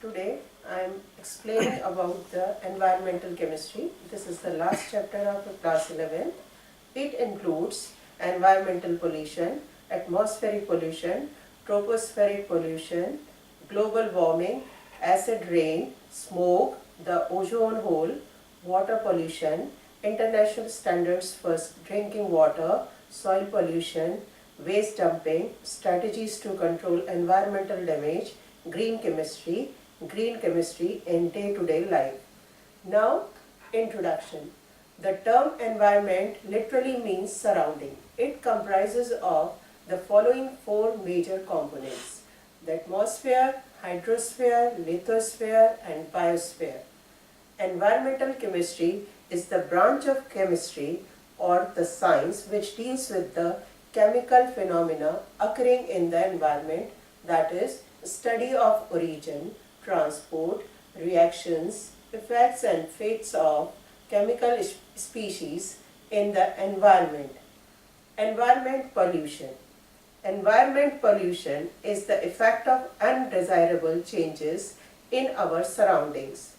Today I am explaining about the environmental chemistry. This is the last chapter of class 11. It includes environmental pollution, atmospheric pollution, tropospheric pollution, global warming, acid rain, smoke, the ozone hole, water pollution, international standards for drinking water, soil pollution, waste dumping, strategies to control environmental damage, green chemistry in day-to-day life. Now, introduction. The term environment literally means surrounding. It comprises of the following four major components: the atmosphere, hydrosphere, lithosphere, and biosphere. Environmental chemistry is the branch of chemistry or the science which deals with the chemical phenomena occurring in the environment, that is, study of origin, transport, reactions, effects and fates of chemical species in the environment. Environment pollution. Environment pollution is the effect of undesirable changes in our surroundings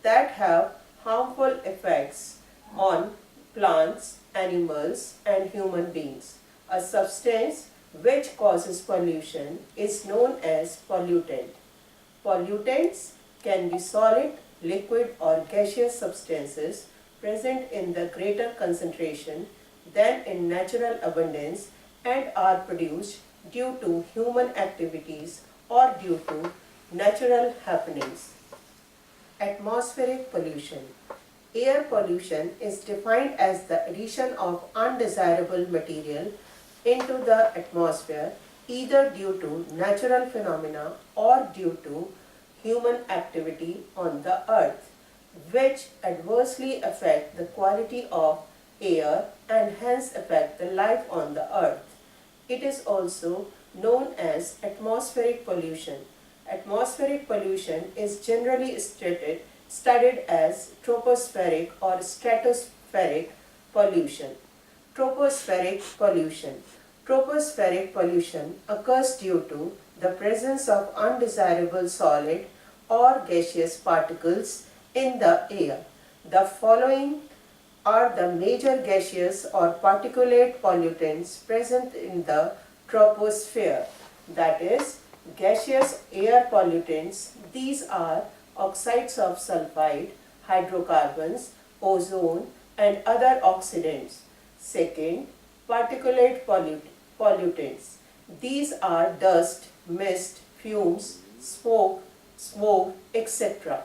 that have harmful effects on plants, animals, and human beings. A substance which causes pollution is known as pollutant. Pollutants can be solid, liquid, or gaseous substances present in the greater concentration than in natural abundance and are produced due to human activities or due to natural happenings. Atmospheric pollution. Air pollution is defined as the addition of undesirable material into the atmosphere either due to natural phenomena or due to human activity on the earth, which adversely affect the quality of air and hence affect the life on the earth. It is also known as atmospheric pollution. Atmospheric pollution is generally studied as tropospheric or stratospheric pollution. Tropospheric pollution. Tropospheric pollution occurs due to the presence of undesirable solid or gaseous particles in the air. The following are the major gaseous or particulate pollutants present in the troposphere, that is, gaseous air pollutants. These are oxides of sulfide, hydrocarbons, ozone, and other oxidants. Second, particulate pollutants. These are dust, mist, fumes, smoke, etc.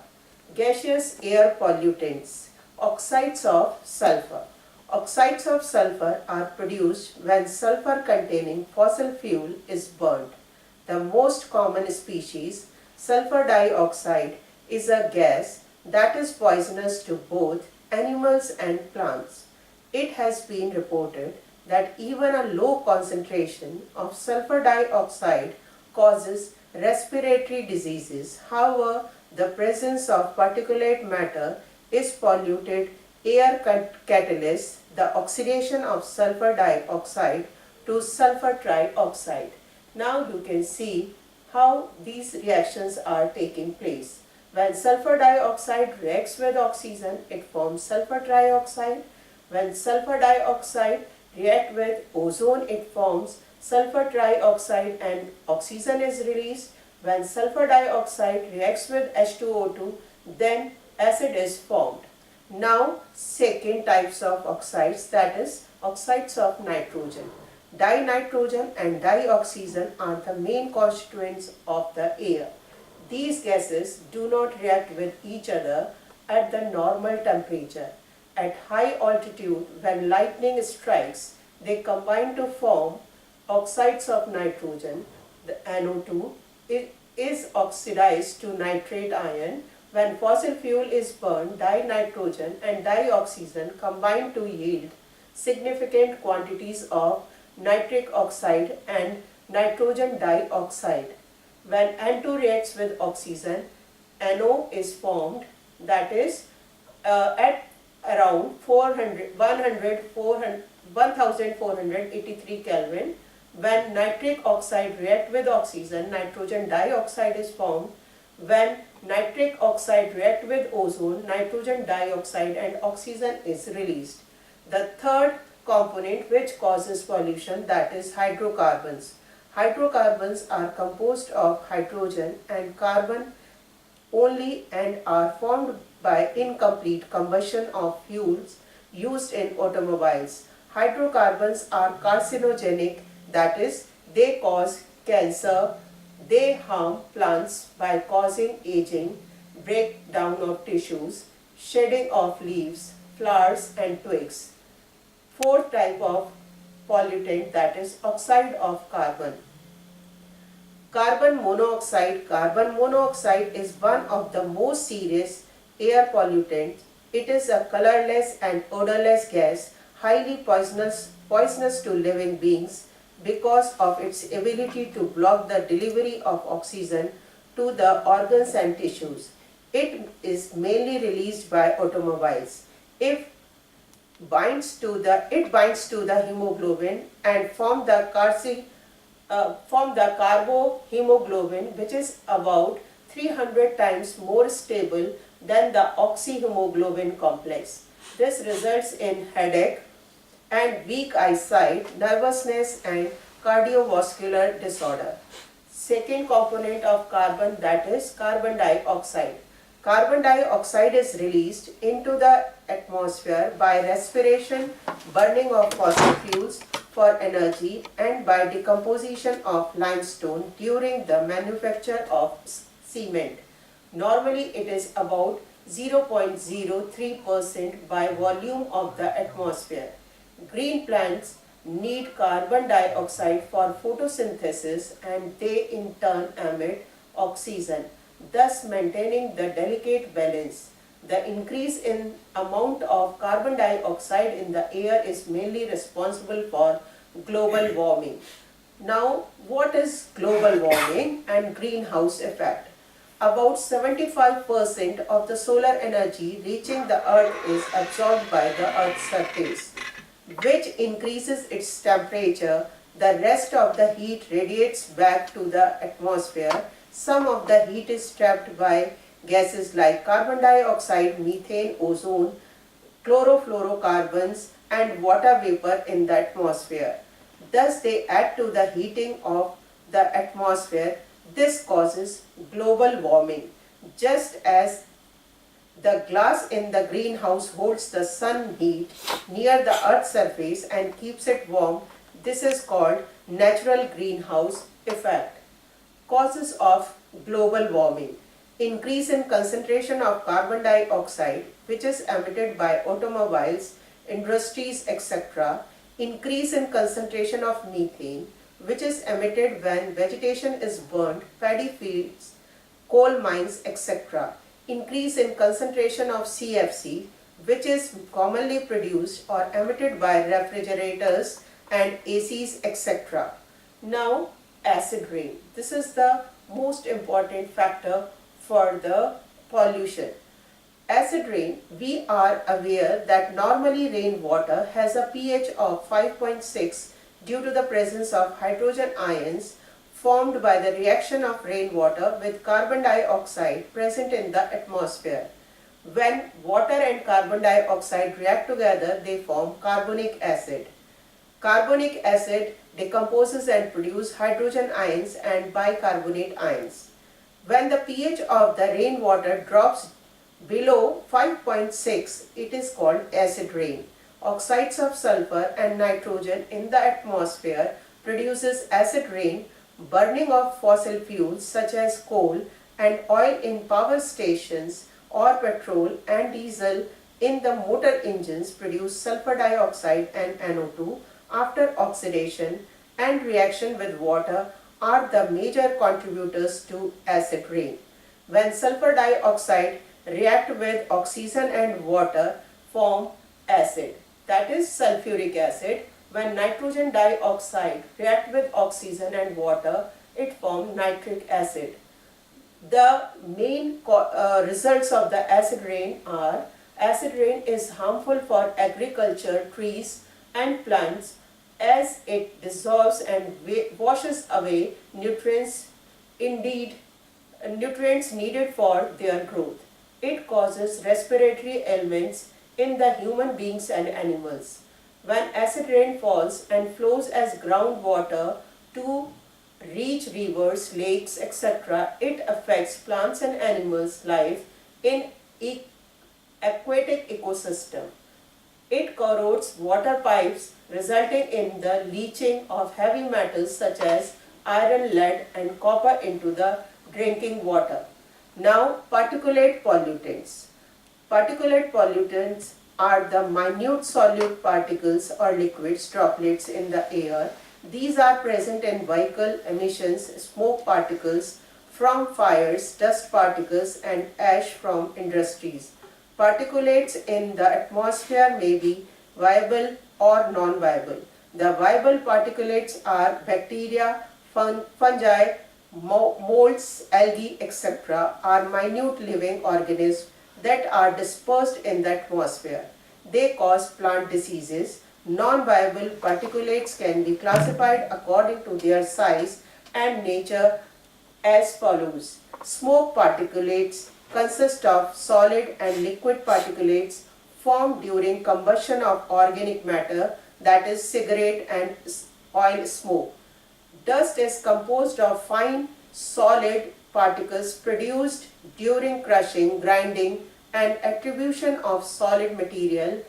Gaseous air pollutants. Oxides of sulfur. Oxides of sulfur are produced when sulfur-containing fossil fuel is burnt. The most common species, sulfur dioxide, is a gas that is poisonous to both animals and plants. It has been reported that even a low concentration of sulfur dioxide causes respiratory diseases. However, the presence of particulate matter is polluted air catalyst the oxidation of sulfur dioxide to sulfur trioxide. Now you can see how these reactions are taking place. When sulfur dioxide reacts with oxygen, it forms sulfur trioxide. When sulfur dioxide reacts with ozone, it forms sulfur trioxide and oxygen is released. When sulfur dioxide reacts with H2O2, then acid is formed. Now, second types of oxides, that is oxides of nitrogen. Dinitrogen and dioxygen are the main constituents of the air. These gases do not react with each other at the normal temperature. At high altitude, when lightning strikes, they combine to form oxides of nitrogen. The NO2 is oxidized to nitrate ion. When fossil fuel is burned, dinitrogen and dioxygen combine to yield significant quantities of nitric oxide and nitrogen dioxide. When N2 reacts with oxygen, NO is formed, that is at around 1483 Kelvin. When nitric oxide reacts with oxygen, nitrogen dioxide is formed. When nitric oxide react with ozone, nitrogen dioxide and oxygen is released. The third component which causes pollution, that is hydrocarbons. Hydrocarbons are composed of hydrogen and carbon only and are formed by incomplete combustion of fuels used in automobiles. Hydrocarbons are carcinogenic, that is, they cause cancer, they harm plants by causing aging, breakdown of tissues, shedding of leaves, flowers and twigs. Fourth type of pollutant, that is oxide of carbon. Carbon monoxide. Carbon monoxide is one of the most serious air pollutants. It is a colorless and odorless gas, highly poisonous to living beings because of its ability to block the delivery of oxygen to the organs and tissues. It is mainly released by automobiles. It binds to the hemoglobin and form the carbohemoglobin, which is about 300 times more stable than the oxyhemoglobin complex. This results in headache and weak eyesight, nervousness and cardiovascular disorder. Second component of carbon, that is carbon dioxide. Carbon dioxide is released into the atmosphere by respiration, burning of fossil fuels for energy and by decomposition of limestone during the manufacture of cement. Normally it is about 0.03% by volume of the atmosphere. Green plants need carbon dioxide for photosynthesis and they in turn emit oxygen, thus maintaining the delicate balance. The increase in amount of carbon dioxide in the air is mainly responsible for global warming. Now, what is global warming and greenhouse effect? About 75% of the solar energy reaching the earth is absorbed by the earth's surface, which increases its temperature. The rest of the heat radiates back to the atmosphere. Some of the heat is trapped by gases like carbon dioxide, methane, ozone, chlorofluorocarbons and water vapor in the atmosphere. Thus they add to the heating of the atmosphere. This causes global warming. Just as the glass in the greenhouse holds the sun heat near the earth's surface and keeps it warm, this is called natural greenhouse effect. Causes of global warming. Increase in concentration of carbon dioxide, which is emitted by automobiles, industries, etc. Increase in concentration of methane, which is emitted when vegetation is burnt, paddy fields, coal mines, etc. Increase in concentration of CFC, which is commonly produced or emitted by refrigerators and ACs, etc. Now, acid rain. This is the most important factor for the pollution. Acid rain, we are aware that normally rainwater has a pH of 5.6 due to the presence of hydrogen ions formed by the reaction of rainwater with carbon dioxide present in the atmosphere. When water and carbon dioxide react together, they form carbonic acid. Carbonic acid decomposes and produces hydrogen ions and bicarbonate ions. When the pH of the rainwater drops below 5.6, it is called acid rain. Oxides of sulfur and nitrogen in the atmosphere produces acid rain. Burning of fossil fuels such as coal and oil in power stations or petrol and diesel in the motor engines produce sulfur dioxide and NO2 after oxidation and reaction with water are the major contributors to acid rain. When sulfur dioxide react with oxygen and water form acid, that is sulfuric acid. When nitrogen dioxide react with oxygen and water, it forms nitric acid. The main results of the acid rain are: acid rain is harmful for agriculture, trees and plants as it dissolves and washes away nutrients. Indeed, nutrients needed for their growth. It causes respiratory ailments in the human beings and animals. When acid rain falls and flows as groundwater to reach rivers, lakes, etc., it affects plants and animals' life in aquatic ecosystem. It corrodes water pipes, resulting in the leaching of heavy metals such as iron, lead, and copper into the drinking water. Now, particulate pollutants. Particulate pollutants are the minute solute particles or liquids, droplets in the air. These are present in vehicle emissions, smoke particles from fires, dust particles, and ash from industries. Particulates in the atmosphere may be viable or non-viable. The viable particulates are bacteria, fungi, molds, algae, etc. are minute living organisms that are dispersed in the atmosphere. They cause plant diseases. Non-viable particulates can be classified according to their size and nature as follows. Smoke particulates consist of solid and liquid particulates formed during combustion of organic matter, that is cigarette and oil smoke. Dust is composed of fine solid particles produced during crushing, grinding, and attribution of solid material.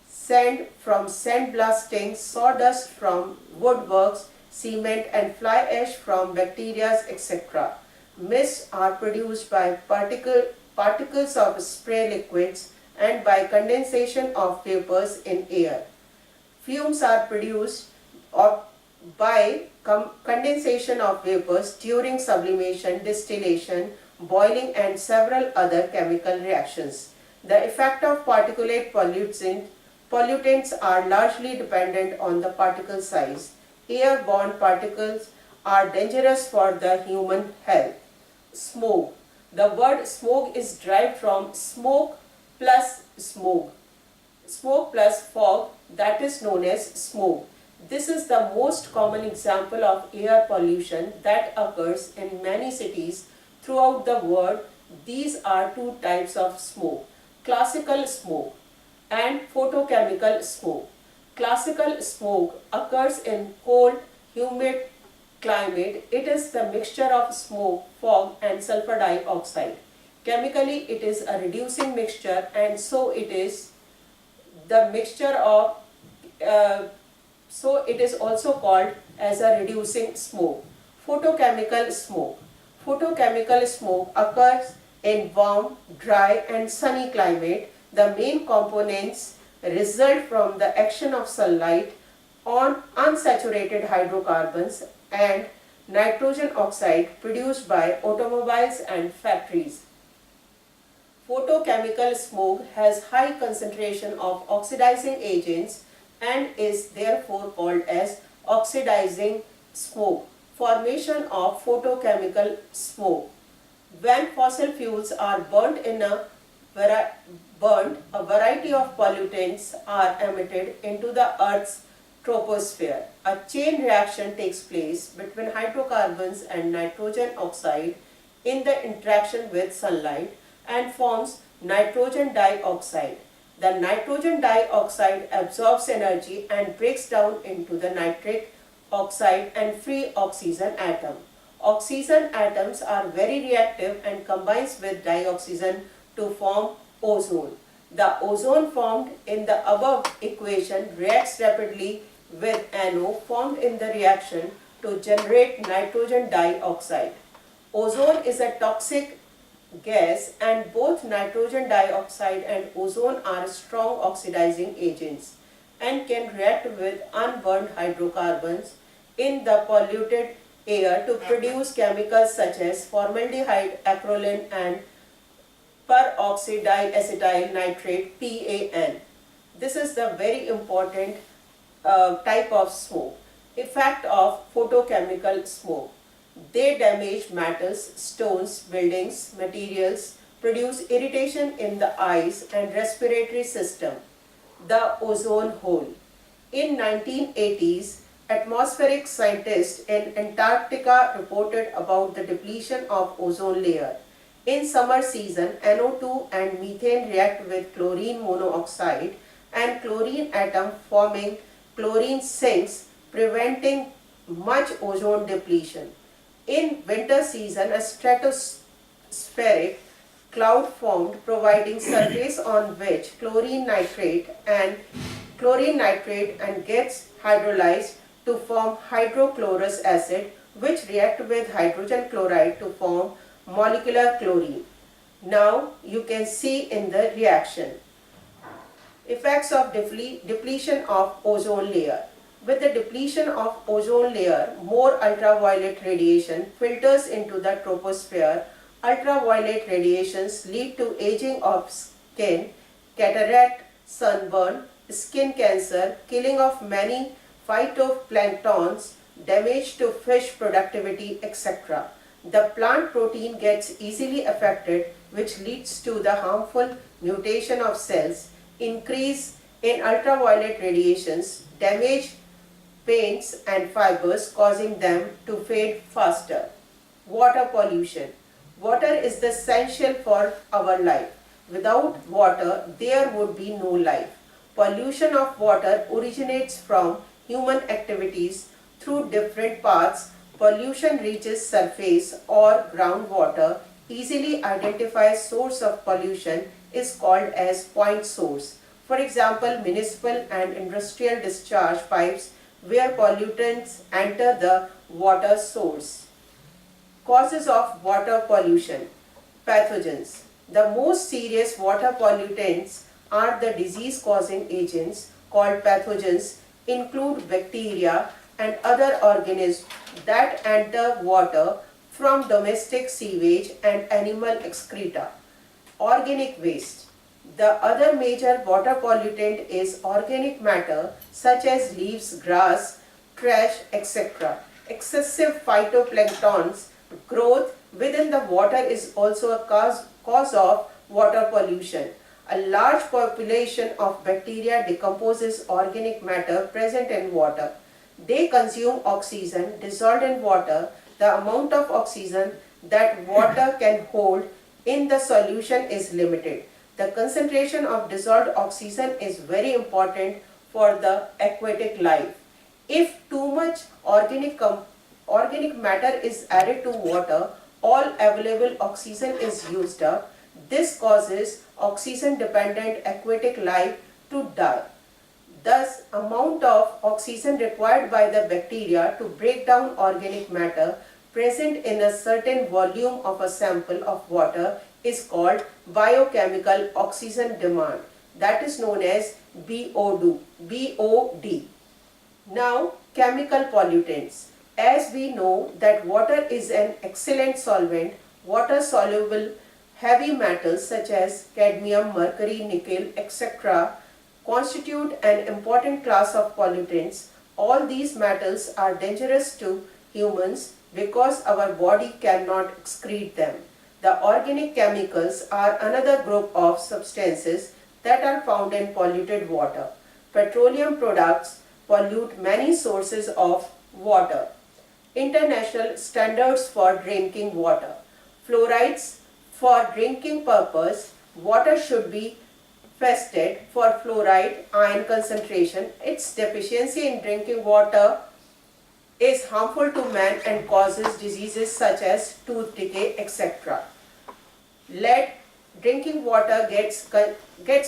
Sand from sandblasting, sawdust from woodworks, cement, and fly ash from bacteria, etc. Mists are produced by particles of spray liquids and by condensation of vapors in air. Fumes are produced by condensation of vapors during sublimation, distillation, boiling, and several other chemical reactions. The effect of particulate pollutants are largely dependent on the particle size. Airborne particles are dangerous for the human health. Smoke. The word smoke is derived from smoke plus smoke. Smoke plus fog, that is known as smoke. This is the most common example of air pollution that occurs in many cities throughout the world. These are two types of smoke: classical smoke and photochemical smoke. Classical smoke occurs in cold, humid climate. It is the mixture of smoke, fog, and sulfur dioxide. Chemically, it is a reducing mixture, and so it is the mixture of so it is also called as a reducing smoke. Photochemical smoke. Photochemical smoke occurs in warm, dry, and sunny climate. The main components result from the action of sunlight on unsaturated hydrocarbons and nitrogen oxide produced by automobiles and factories. Photochemical smoke has high concentration of oxidizing agents and is therefore called as oxidizing smoke. Formation of photochemical smoke. When fossil fuels are burnt, a variety of pollutants are emitted into the Earth's troposphere. A chain reaction takes place between hydrocarbons and nitrogen oxide in the interaction with sunlight and forms nitrogen dioxide. The nitrogen dioxide absorbs energy and breaks down into the nitric oxide and free oxygen atom. Oxygen atoms are very reactive and combines with dioxygen to form ozone. The ozone formed in the above equation reacts rapidly with NO formed in the reaction to generate nitrogen dioxide. Ozone is a toxic gas, and both nitrogen dioxide and ozone are strong oxidizing agents and can react with unburned hydrocarbons in the polluted air to produce chemicals such as formaldehyde, acrolein, and peroxydiacetyl nitrate (PAN). This is the very important type of smoke. Effect of photochemical smoke. They damage metals, stones, buildings, materials, produce irritation in the eyes and respiratory system. The ozone hole. In 1980s, atmospheric scientists in Antarctica reported about the depletion of ozone layer. In summer season, NO2 and methane react with chlorine monoxide and chlorine atom forming chlorine sinks, preventing much ozone depletion. In winter season, a stratospheric cloud formed, providing surface on which chlorine nitrate and gets hydrolyzed to form hydrochlorous acid, which react with hydrogen chloride to form molecular chlorine. Now you can see in the reaction. Effects of depletion of ozone layer. With the depletion of ozone layer, more ultraviolet radiation filters into the troposphere. Ultraviolet radiations lead to aging of skin, cataract, sunburn, skin cancer, killing of many phytoplanktons, damage to fish productivity, etc. The plant protein gets easily affected, which leads to the harmful mutation of cells, increase in ultraviolet radiations, damage paints and fibers, causing them to fade faster. Water pollution. Water is the essential for our life. Without water, there would be no life. Pollution of water originates from human activities through different paths. Pollution reaches surface or groundwater. Easily identify source of pollution is called as point source. For example, municipal and industrial discharge pipes where pollutants enter the water source. Causes of water pollution. Pathogens. The most serious water pollutants are the disease-causing agents called pathogens, include bacteria and other organisms that enter water from domestic sewage and animal excreta. Organic waste. The other major water pollutant is organic matter such as leaves, grass, trash, etc. Excessive phytoplanktons growth within the water is also a cause of water pollution. A large population of bacteria decomposes organic matter present in water. They consume oxygen dissolved in water. The amount of oxygen that water can hold in the solution is limited. The concentration of dissolved oxygen is very important for the aquatic life. If too much organic matter is added to water, all available oxygen is used up. This causes oxygen-dependent aquatic life to die. Thus, amount of oxygen required by the bacteria to break down organic matter present in a certain volume of a sample of water is called biochemical oxygen demand. That is known as BOD. Now, chemical pollutants. As we know that water is an excellent solvent, water-soluble heavy metals such as cadmium, mercury, nickel, etc. constitute an important class of pollutants. All these metals are dangerous to humans because our body cannot excrete them. The organic chemicals are another group of substances that are found in polluted water. Petroleum products pollute many sources of water. International standards for drinking water. Fluorides. For drinking purpose, water should be tested for fluoride ion concentration. Its deficiency in drinking water is harmful to man and causes diseases such as tooth decay, etc. Lead. Drinking water gets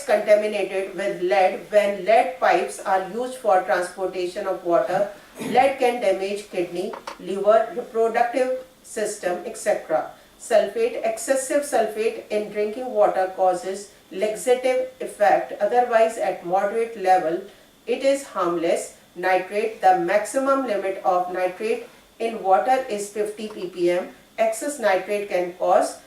contaminated with lead when lead pipes are used for transportation of water. Lead can damage kidney, liver, reproductive system, etc. Sulfate. Excessive sulfate in drinking water causes laxative effect. Otherwise, at moderate level, it is harmless. Nitrate. The maximum limit of nitrate in water is 50 ppm. Excess nitrate can cause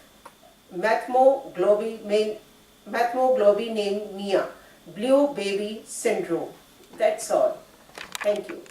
methemoglobinemia, blue baby syndrome. That's all. Thank you.